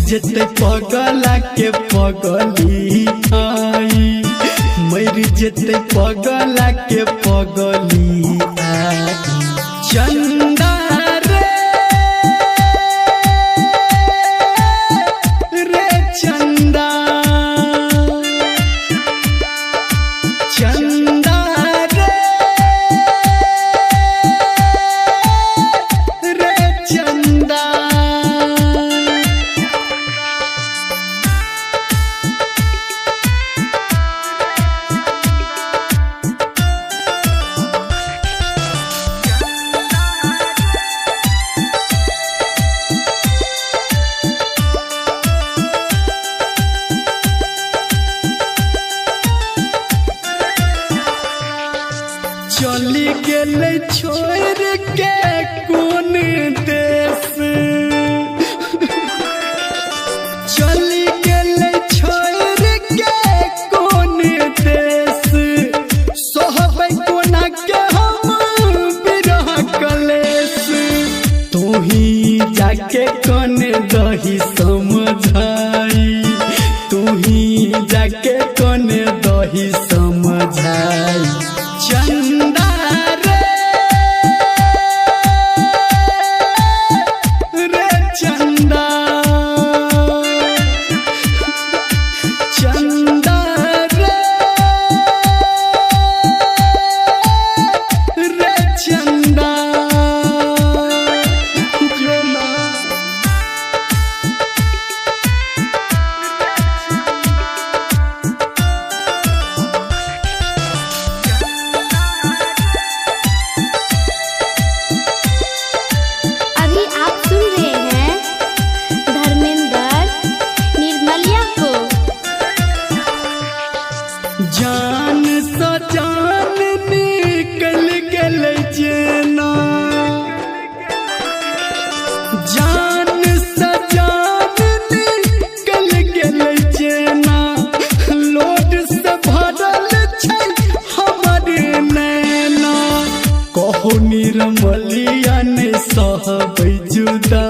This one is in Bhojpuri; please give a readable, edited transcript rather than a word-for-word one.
जेते पगला के पगली आई, मर जेते पगला के पगली आई। चंदा रे चंदा, चंदा रे चंदा। चली गेले छोड़ के कौन देश, चली गेले छोड़ के कौन देश, सोहबै कोना के हम बिरह कलेश। तू ही जाके कौन दही समझाई, तू ही जाके कौन दही समझाई। चंदा रे चंदा, चंदा रे चंदा। जान सा जान निकल गल जेना, जान सा जान निकल गल जेना। लोड से भरल छै हमर नैना, कहो निर्मलिया ने सहबै जुदा।